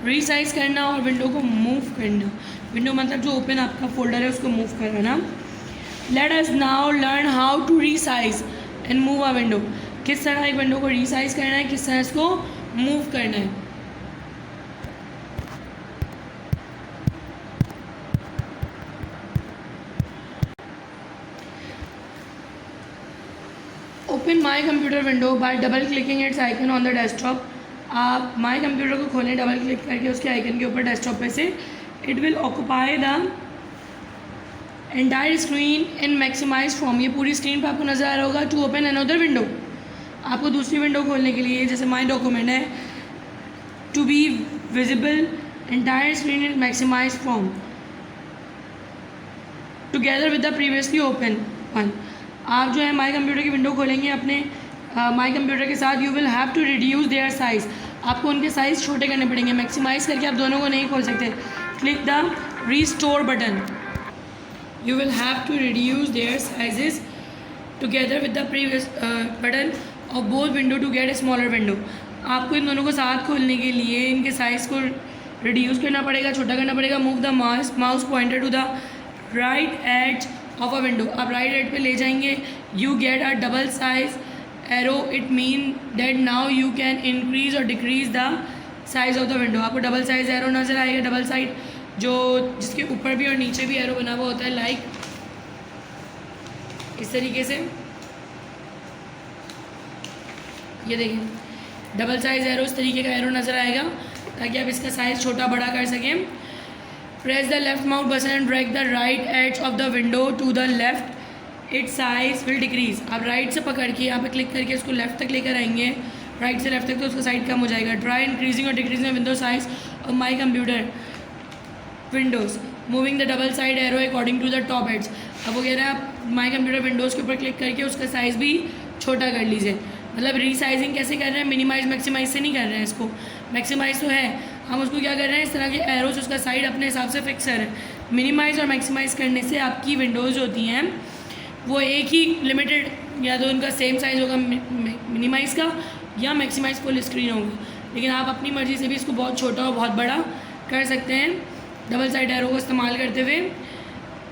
Resize करना और विंडो को मूव करना। विंडो मतलब जो ओपन आपका फोल्डर है उसको मूव करना। Let us now learn how to resize and move a window. किस तरह एक विंडो को रीसाइज करना है, किस तरह इसको मूव करना है। Open my computer window by double clicking its icon on the desktop. आप माई कंप्यूटर को खोलें डबल क्लिक करके उसके आइकन के ऊपर डेस्कटॉप पे से। It will occupy the entire screen in maximise form. ये पूरी स्क्रीन पर आपको नजर आ रहा होगा। टू ओपन अनदर विंडो, आपको दूसरी विंडो खोलने के लिए, जैसे माई डॉक्यूमेंट है, to be visible entire screen in maximise form together with the previously open one. आप जो है माई कंप्यूटर की विंडो खोलेंगे अपने माई कंप्यूटर के साथ you will have to reduce their size, आपको उनके साइज़ छोटे करने पड़ेंगे, मैक्सिमाइज़ करके आप दोनों को नहीं खोल सकते। Click the restore button, you will have to reduce their sizes together with the previous button of both window to get a smaller window। आपको इन दोनों को साथ खोलने के लिए इनके साइज़ को रिड्यूस करना पड़ेगा, छोटा करना पड़ेगा। Move the mouse pointer to the right edge of a window, आप राइट एज पे ले जाएंगे, you get a double size arrow, it mean that now you can increase और decrease the size of the window. आपको double size arrow नज़र आएगा, double side जो जिसके ऊपर भी और नीचे भी एरो बना हुआ होता है, लाइक इस तरीके से। ये देखिए डबल साइज एरो, इस तरीके का एरो नज़र आएगा ताकि आप इसका साइज़ छोटा बड़ा कर सकें। Press the left mouse button and drag the right edge of the window to the left, it size will decrease. आप राइट से पकड़ के यहाँ पे क्लिक करके उसको लेफ्ट तक लेकर आएंगे, राइट से लेफ्ट तक, तो उसका साइड कम हो जाएगा। ट्राई इंक्रीजिंग और decreasing window size of my computer windows, moving the double side arrow according to the top edges. अब वो कह रहे हैं आप माई कंप्यूटर विंडोज़ के ऊपर क्लिक करके उसका साइज़ भी छोटा कर लीजिए। मतलब रीसाइजिंग कैसे कर रहे हैं, मिनिमाइज मैक्सिमाइज से नहीं कर रहे हैं इसको, मैक्सिमाइज तो है, हम उसको क्या कर रहे हैं, इस तरह के एरोज उसका साइड अपने हिसाब से फिक्स कर रहे हैं। मिनिमाइज और मैक्सिमाइज करने से आपकी विंडोज़ होती हैं वो एक ही लिमिटेड, या तो उनका सेम साइज़ होगा मिनिमाइज़ का, या मैक्सिमाइज फुल स्क्रीन होगा, लेकिन आप अपनी मर्ज़ी से भी इसको बहुत छोटा और बहुत बड़ा कर सकते हैं डबल साइड एरो को इस्तेमाल करते हुए,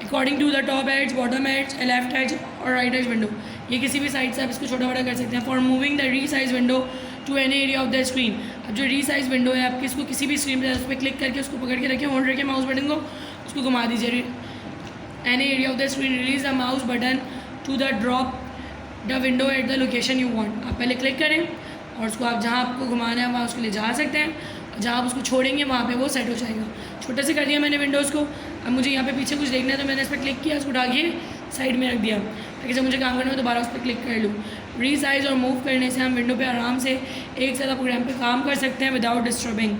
according to the top edge, bottom edge, left edge और राइट एज विंडो। ये किसी भी साइड से आप इसको छोटा बड़ा कर सकते हैं। For moving the resize window to any area of the screen, अब जो रीसाइज विंडो है आपकी, इसको किसी भी स्क्रीन पर उस पर क्लिक करके उसको पकड़ के रखें, होल्ड रखें माउस बटन को, उसको घुमा दीजिए any area of the screen, release the mouse button to the drop the window at the location you want. आप पहले क्लिक करें और उसको आप जहाँ आपको घुमाना है वहाँ उसके लिए जा सकते हैं, जहाँ आप उसको छोड़ेंगे वहाँ पे वो सेट हो जाएगा। छोटे से कर दिया मैंने विंडोज़ को। अब मुझे यहाँ पे पीछे कुछ देखना है तो मैंने इस पर क्लिक किया, उसको उठा के साइड में रख दिया ताकि जब मुझे काम करना हो दोबारा उस पर क्लिक कर लूँ। रीसाइज और मूव करने से हम विंडो पे आराम से एक साथ प्रोग्राम पे काम कर सकते हैं विदाउट डिस्टर्बिंग,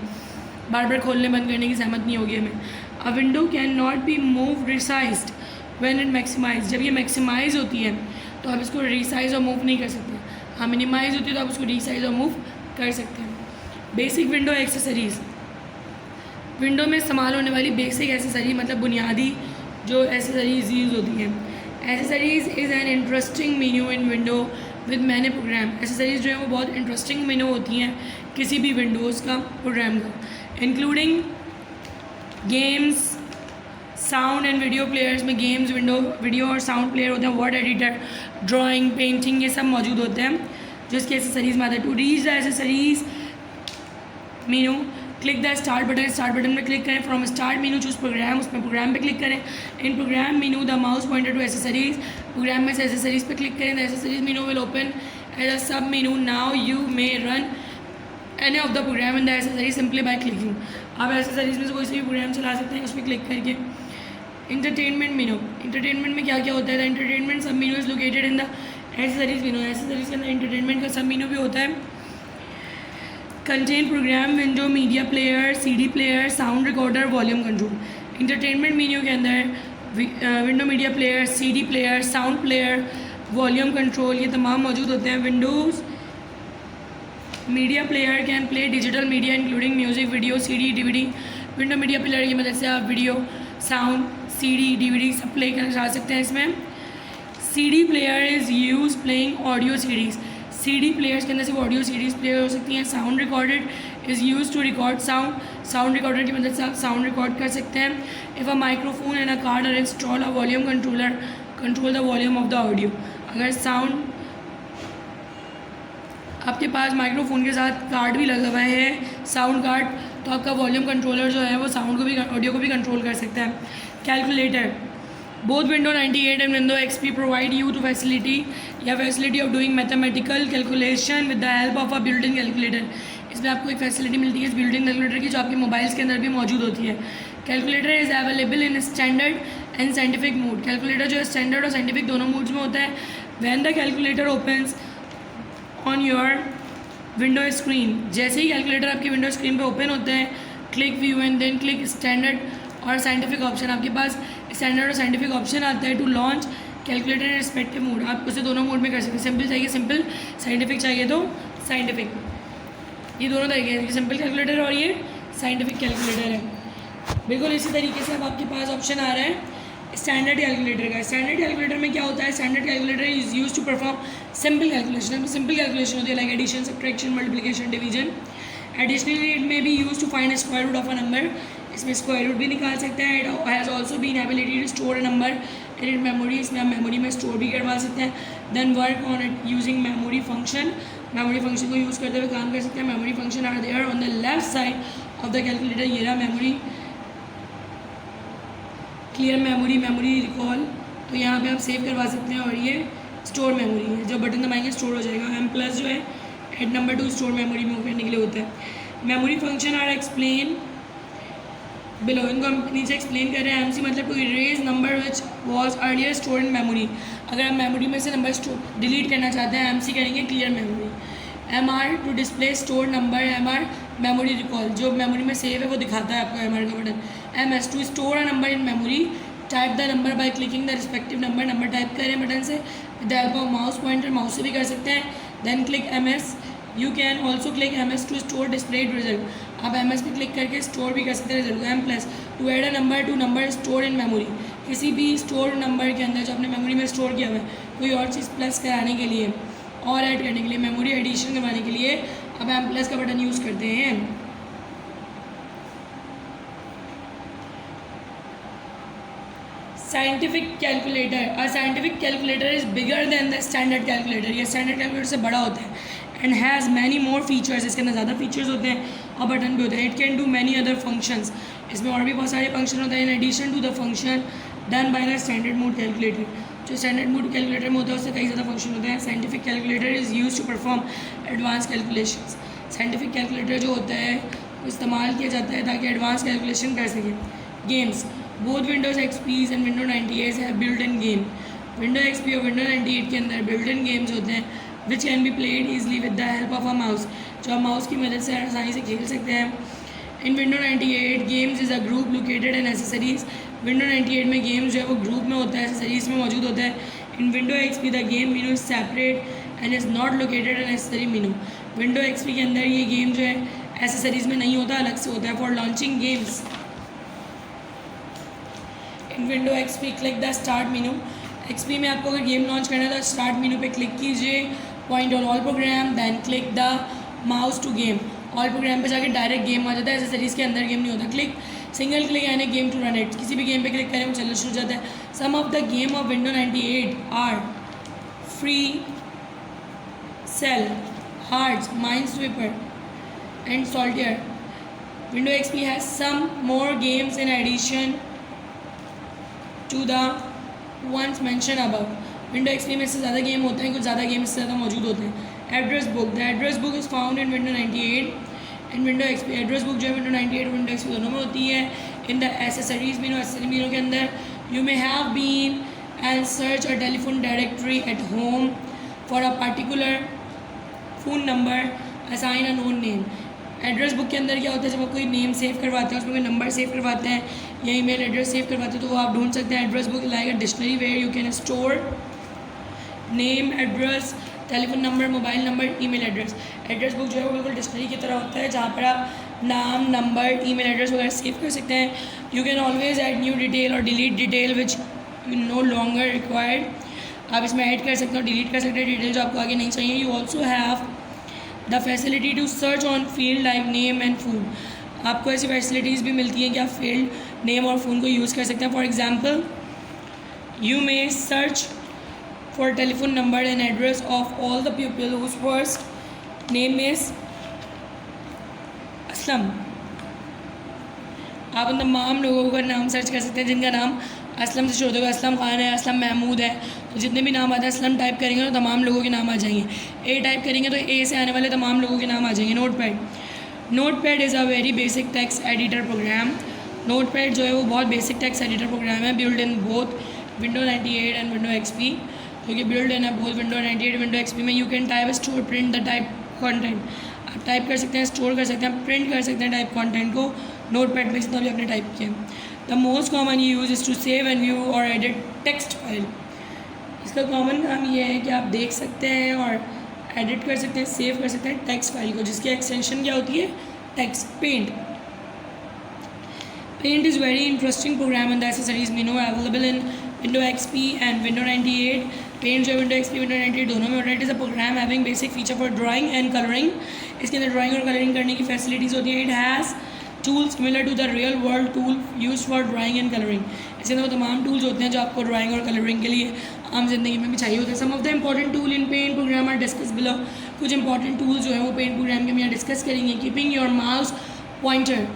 बार बार खोलने बंद करने की सहमत नहीं होगी हमें। A window can not be move resized when it maximise, जब ये मैक्सिमाइज होती है तो आप इसको रिसाइज और मूव नहीं कर सकते। हाँ, मिनिमाइज होती है तो आप उसको रिसाइज और मूव कर सकते हैं। बेसिक विंडो एक्सेसरीज़, विंडो में इस्तेमाल होने वाली बेसिक एसेसरी मतलब बुनियादी जो एसेसरीज़ यूज़ होती हैं। Accessories is an interesting menu in window with many program. Accessories जो है वो बहुत इंटरेस्टिंग मेन्यू होती हैं किसी भी विंडोज़ का प्रोग्राम का, including games, sound and video players में गेम्स, वीडियो और साउंड प्लेयर होते हैं, वर्ड एडिटर, ड्राइंग, पेंटिंग, ये सब मौजूद होते हैं जो इसके एसेसरीज़ में आते हैं। To reach the accessories menu, click the start button, start button में क्लिक करें। From start menu choose program, उसमें प्रोग्राम पे क्लिक करें। In program menu the mouse pointer to accessories, program में से एसेसरीज़ पे क्लिक करें। The accessories menu will open as a sub menu, now you may run any of the program in the accessories simply by clicking. आप accessories में से कोई सा भी प्रोग्राम चला सकते हैं उस पर क्लिक करके। इंटरटेनमेंट मेनू, इंटरटेनमेंट में क्या क्या होता है, the entertainment sub menu is located in the accessories menu, accessories के अंदर इंटरटेनमेंट का सब मेनू भी होता है। Contain program, window, media player, CD player, sound recorder, volume control. Entertainment menu के अंदर window, media player, CD player, sound player, volume control, ये तमाम मौजूद होते हैं। Windows media player can play digital media including music, video, CD, DVD. Window media player की मदद से आप वीडियो, साउंड, सीडी, डीवीडी सब प्ले कर सकते हैं इसमें। CD player is use playing audio CDs, CD players के अंदर सिर्फ ऑडियो सीडीज़ प्ले हो सकती हैं। Sound recorded is use to record sound, sound recorder की मदद से आप साउंड रिकॉर्ड कर सकते हैं। If a microphone and a card are install a volume controller control the volume of the audio. अगर साउंड आपके पास माइक्रोफोन के साथ कार्ड भी लगा हुआ है, साउंड कार्ड, तो आपका वॉल्यूम कंट्रोलर जो है वो साउंड को भी, ऑडियो को भी कंट्रोल कर सकता है। Calculator, both window 98 and window XP provide you to facility of doing mathematical calculation with the help of a built in calculator. इसमें आपको एक फैसिलिटी मिलती है इस बिल्ट इन कैलकुलेटर की जो आपके मोबाइल्स के अंदर भी मौजूद होती है। Calculator is available in standard and scientific mode, calculator जो है स्टैंडर्ड और साइंटिफिक दोनों मोड्स में होता है। When the calculator opens on your window screen, जैसे ही कैलकुलेटर आपकी विंडो स्क्रीन पे ओपन होते हैं, click view and then click standard और साइंटिफिक ऑप्शन। आपके पास स्टैंडर्ड और साइंटिफिक ऑप्शन आता है। To launch calculator respective mode, आप उसे दोनों मोड में कर सकते हैं। सिंपल चाहिए सिंपल, साइंटिफिक चाहिए तो साइंटिफिक, ये दोनों तरीके हैं, सिंपल कैलकुलेटर और ये साइंटिफिक कैलकुलेटर है। बिल्कुल इसी तरीके से अब आपके पास ऑप्शन आ रहा है स्टैंडर्ड कैलकुलेटर का। स्टैंडर्ड कैलकुलेटर में क्या होता है, standard calculator is use to perform simple calculation. Simple calculation होती है like addition, subtraction, multiplication, division. Additionally it may be use to find square root of a number, इसमें square root भी निकाल सकते हैं। It has also been ability to store a number in it memory, इसमें आप memory में store भी करवा सकते हैं। Then work on it using memory function, memory function को यूज़ करते हुए काम कर सकते हैं। Memory function are there on the left side of the calculator. ये रहा memory, clear memory, memory recall, तो यहाँ पे आप सेव करवा सकते हैं। और ये स्टोर मेमोरी है, जब बटन दबाएंगे स्टोर हो जाएगा। एम प्लस जो है add number to store memory move करने के लिए होता है। Memory function are explain below, इनको हम नीचे एक्सप्लेन कर रहे हैं। एमसी मतलब to erase number which was earlier store in memory, अगर आप मेमोरी में से नंबर स्टोर डिलीट करना चाहते हैं एमसी करेंगे clear memory. M R to display store number, M R memory recall, जो मेमोरी में सेव है वो दिखाता है आपको एम आर का button. M S to store a number in memory, type the number by clicking the respective number, number type करें button से with the help of mouse pointer, mouse से भी कर सकते हैं। Then click M S, you can also click M S to store displayed result, आप M S पे click करके स्टोर भी कर सकते हैं result. M plus to add a number to number store in memory, किसी भी स्टोर नंबर के अंदर जो आपने मेमोरी में स्टोर किया हुआ है कोई और चीज़ प्लस कराने के लिए और ऐड करने के लिए, मेमोरी एडिशन करवाने के लिए अब एम प्लस का बटन यूज़ करते हैं। Scientific calculator, a scientific calculator is bigger than the standard calculator, ये स्टैंडर्ड कैलकुलेटर से बड़ा होता है। And has many more features, इसके अंदर ज़्यादा फीचर्स होते हैं और बटन भी होते हैं। It can do many other functions, इसमें और भी बहुत सारे फंक्शन होते हैं in addition to the function done by the standard mode calculator. जो स्टैंडर्ड मोड कैलकुलेटर में होता है उससे कई ज़्यादा फंक्शन होते हैं। Scientific calculator is use to perform advance calculations, scientific calculator जो होता है वो इस्तेमाल किया जाता है ताकि एडवांस कैलकुलेशन कर सकें। Games, both Windows XP and window 98 है built in game. Window XP और विंडो 98 के अंदर बिल्ट इन गेम्स होते हैं विच can be played easily with the help of a mouse, जो आप माउस की मदद से आसानी से खेल सकते हैं। इन window 98 games is a group located in accessories, window 98 में गेम्स जो है वो ग्रुप में होता है, एसेसरीज में मौजूद होता है। इन window XP the game menu is separate and is not located in accessory menu, window XP के अंदर ये गेम जो है एसेसरीज में नहीं होता, अलग से होता है। For launching games in window XP click the start menu, XP में आपको अगर गेम लॉन्च करना है तो स्टार्ट मेनू पे क्लिक कीजिए, point on all program, then click the mouse to game, all program पे जाके डायरेक्ट गेम आ जाता है, एसेसरीज के अंदर गेम नहीं होता। क्लिक सिंगल क्लिक यानी गेम टू रन इट, किसी भी गेम पे क्लिक करें वो चलना शुरू हो जाता है। Some of the game of window 98 are free cell, hearts, minesweeper and solitaire. Window XP has some more games in addition to the ones mention above, window XP में इससे ज़्यादा गेम होते हैं, कुछ ज़्यादा गेम इससे ज़्यादा मौजूद होते हैं। Address book, the address book is found in window 98 in window XP, address book जो है विंडो 98 और विंडो XP दोनों में होती है। In the accessories menu, accessory menu के अंदर you may have been and search a telephone directory at home for a particular phone number, assign a known name. Address book के अंदर क्या होता है, जब आप कोई नेम सेव करवाते हैं उसमें कोई नंबर सेव करवाते हैं या ईमेल एड्रेस सेव करवाते हैं तो वो आप ढूंढ सकते हैं। Address book like a dictionary where you can store name, address, telephone number, mobile number, email address. Address book जो है वो बिल्कुल डिक्शनरी की तरह होता है जहाँ पर आप नाम, नंबर, ईमेल एड्रेस वगैरह सेव कर सकते हैं। You can always add new detail और delete detail which you no longer required, आप इसमें ऐड कर सकते हो, डिलीट कर सकते हैं डिटेल जो आपको आगे नहीं चाहिए। You also have the facility to search on field like name and food, आपको ऐसी फैसिलिटीज़ भी मिलती हैं कि आप फील्ड, नेम और फ़ोन को यूज़ कर सकते हैं। For example you may search for telephone number and address of all the people whose first name is Aslam, आप उन तमाम लोगों का नाम सर्च कर सकते हैं जिनका नाम असलम से शुरू होगा। असलम खान है, असलम महमूद है, तो जितने भी नाम आते हैं असलम टाइप करेंगे तो तमाम लोगों के नाम आ जाएंगे। ए टाइप करेंगे तो ए से आने वाले तमाम लोगों के नाम आ जाएंगे। Notepad is a very basic text editor program, notepad जो है वो बहुत बेसिक टेक्स्ट एडिटर प्रोग्राम है, build in both window 98 and window XP, क्योंकि बिल्ड इन है बोथ विंडो 98 विंडो XP में। You can type store print the type content, आप type कर सकते हैं, स्टोर कर सकते हैं, प्रिंट कर सकते हैं टाइप कॉन्टेंट को नोटपैड में जितना भी आपने टाइप किया। The most common use is to save and view or edit text file, इसका कॉमन काम ये है कि आप देख सकते हैं और एडिट कर सकते हैं, सेव कर सकते हैं टेक्स्ट फाइल को, जिसकी एक्सटेंशन क्या होती है, text paint. Paint is very interesting program and the accessories menu available in Windows XP and Windows 98. Paint जो है Windows XP Windows 98 दोनों में होता है. It is a program having basic feature for drawing and coloring. इसके अंदर drawing और colouring करने की फैसिलिटीज़ होती हैं. It has tools similar to the real world tool used for drawing and coloring. इसके अंदर वो तमाम टूल्स होते हैं जो आपको ड्राइंग और कलरिंग के लिए आम जिंदगी में भी चाहिए होते हैं. Some of the important tool in paint program are discuss below. कुछ इंपॉर्टेंट टूल्स जो है वो पेंट प्रोग्राम के हम यहाँ डिस्कस करेंगे. Keeping your mouse pointer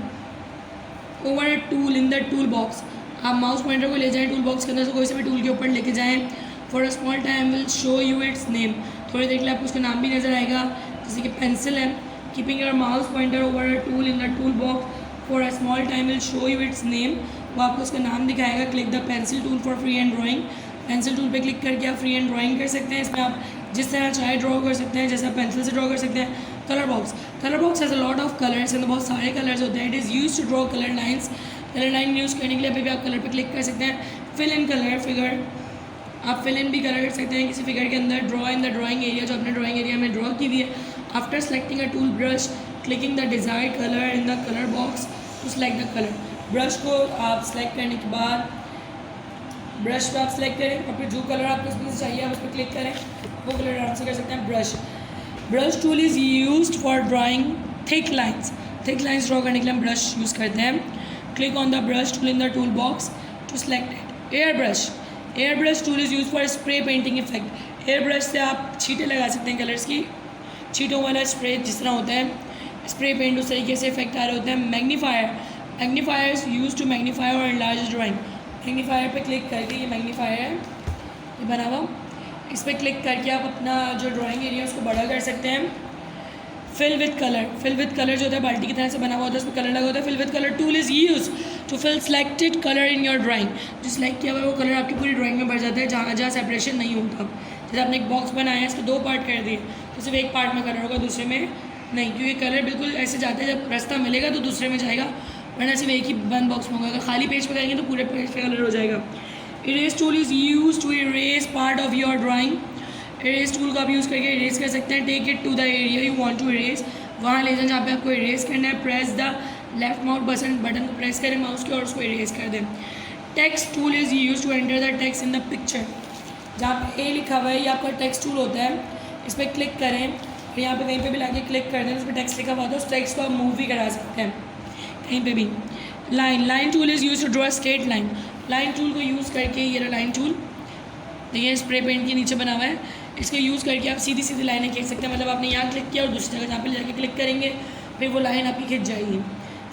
over a tool in the tool box. आप माउस पॉइंटर को ले जाएं टूल बॉक्स के अंदर से कोई से भी टूल के ऊपर लेके जाएं. For a small time will show you it's name. थोड़ी देर के लिए आपको उसका नाम भी नज़र आएगा, जैसे कि पेंसिल है. Keeping your mouse pointer over a tool in the tool box for a small time will show you it's name. वो आपको उसका नाम दिखाएगा. Click the pencil tool for free hand drawing. Pencil tool पे click करके आप free hand drawing कर सकते हैं. इसमें आप जिस तरह चाहे ड्रॉ कर सकते हैं, जैसे आप पेंसिल से ड्रॉ कर सकते हैं. Colour box has a lot of colours. इसमें बहुत सारे कलर्स होते हैं. It is use to draw colour lines. Colour line use करने के लिए अभी भी आप कलर पे क्लिक कर सकते हैं. Fill in colour figure. आप फिल इन भी कलर कर सकते हैं किसी फिगर के अंदर. Draw in the drawing area, जो अपने ड्राइंग एरिया में ड्रॉ की हुई है. After selecting a tool brush, clicking the desired colour in the colour box to select the colour. Brush को आप सेलेक्ट करने के बाद ब्रश पे आप सेलेक्ट करें और फिर जो कलर आपको उसमें से चाहिए आप उस पर क्लिक करें, वो कलर आराम से कर सकते हैं. Brush tool is used for drawing thick lines. Thick lines draw करने के लिए हम ब्रश यूज़ करते हैं. Click on the brush tool in the tool box to select it. Air brush tool is use for spray painting effect. Air brush से आप छींटे लगा सकते हैं कलर्स की. छींटों वाला स्प्रे जिस तरह होता है स्प्रे पेंट, उस तरीके से इफेक्ट आ रहे होते हैं. मैग्नीफायर्स यूज टू मैग्नीफाई और एनलार्ज ड्राइंग. मैग्नीफायर पे क्लिक करके, ये मैग्नीफायर है ये बना हुआ, इस पर क्लिक करके आप अपना जो ड्राइंग एरिया उसको बड़ा कर सकते हैं. फिल विद कलर जो होता है बाल्टी की तरह से बना हुआ होता है, उसमें कलर लगा होता है. Fill with colour tool is use to fill selected colour in your drawing. जो सिलेक्ट किया हुआ है वो कलर आपकी पूरी ड्राइंग में भर जाता है, जहाँ जहाँ सेपरेशन नहीं होता. जैसे आपने एक बॉक्स बनाया है, इसको 2 पार्ट कर दिए, तो सिर्फ एक पार्ट में कलर होगा, दूसरे में नहीं, क्योंकि कलर बिल्कुल ऐसे जाता है जब रास्ता मिलेगा तो दूसरे में जाएगा, वरना सिर्फ एक ही बंद बॉक्स में होगा. खाली पेज पर करेंगे तो पूरे पेज पे कलर हो जाएगा. Erase tool is use to erase part of your drawing. Erase tool को आप यूज़ करके इरेज कर सकते हैं. Take it to the area you want to erase. वहाँ ले जाएं जहाँ पे आपको इरेज करना है. Press the left mouse button को प्रेस करें माउस के और उसको इरेज कर दें. Text tool is use to enter the text in the picture. जहाँ पे ए लिखा हुआ है ये आपका टेक्स्ट टूल होता है. इस पर क्लिक करें और यहाँ पे कहीं पे भी लाके क्लिक कर दें, उस पर टेक्स्ट लिखा हुआ होता है. उस टेक्स्ट को आप मूव भी करा सकते हैं कहीं पे भी. Line tool is use to draw straight line. Line tool को यूज़ करके, ये रहा लाइन टूल, देखिए स्प्रे पेंट के नीचे बना हुआ है. इसको यूज़ करके आप सीधी सीधी लाइनें खींच सकते हैं. मतलब आपने यहाँ क्लिक किया और दूसरी जगह जहाँ पे जाके क्लिक करेंगे फिर वो लाइन आपकी खिंच जाएगी.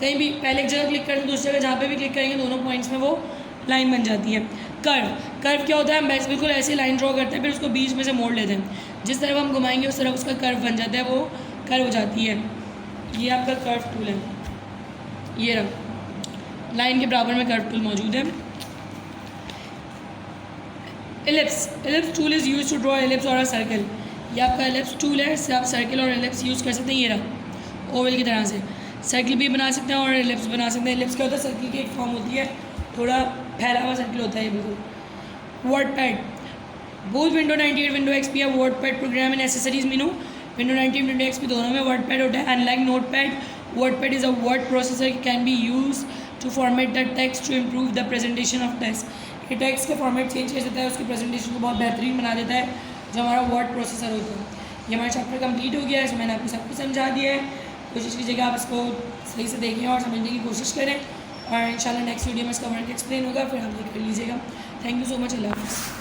कहीं भी पहले एक जगह क्लिक करें दूसरी जगह जहाँ पे भी क्लिक करेंगे दोनों पॉइंट्स में वो लाइन बन जाती है. कर्व क्या होता है, हम बस बिल्कुल ऐसे लाइन ड्रॉ करते हैं, फिर उसको बीच में से मोड़ लेते हैं. जिस तरफ हम घुमाएंगे उस तरफ उसका कर्व बन जाता है, वो कर्व हो जाती है. ये आपका कर्व टूल है, ये रहा लाइन के बराबर में कर्व टूल मौजूद है. Ellipse tool is use to draw ellipse or a circle. ये आपका एलिप्स टूल है, इससे आप सर्कल और एलिप्स यूज़ कर सकते हैं. ये रहा ओवल की तरह से सर्कल भी बना सकते हैं और एलिप्स बना सकते हैं. एलिप्स क्या होता है, सर्कल की एक फॉर्म होती है, थोड़ा फैला हुआ सर्कल होता है ये बिल्कुल. WordPad. Both window 98 window XP है WordPad program in accessories menu. Window 98 window XP दोनों में वर्डपैड होता है. Unlike Notepad, WordPad is a word processor can be use to format the text to improve the presentation of text. ये text का format change कर देता है, उसकी प्रेजेंटेशन को बहुत बेहतरीन बना देता है, जो हमारा वर्ड प्रोसेसर होता है. ये हमारा चैप्टर कंप्लीट हो गया है. इसमें मैंने आपको सब कुछ समझा दिया है. कोशिश कीजिएगा आप इसको सही से देखें और समझने की कोशिश करें, और इंशाल्लाह नेक्स्ट वीडियो में इसका वर्क एक्सप्लेन होगा, फिर आप ये कर लीजिएगा. Thank you so much. अल्लाह हाफ़िज़.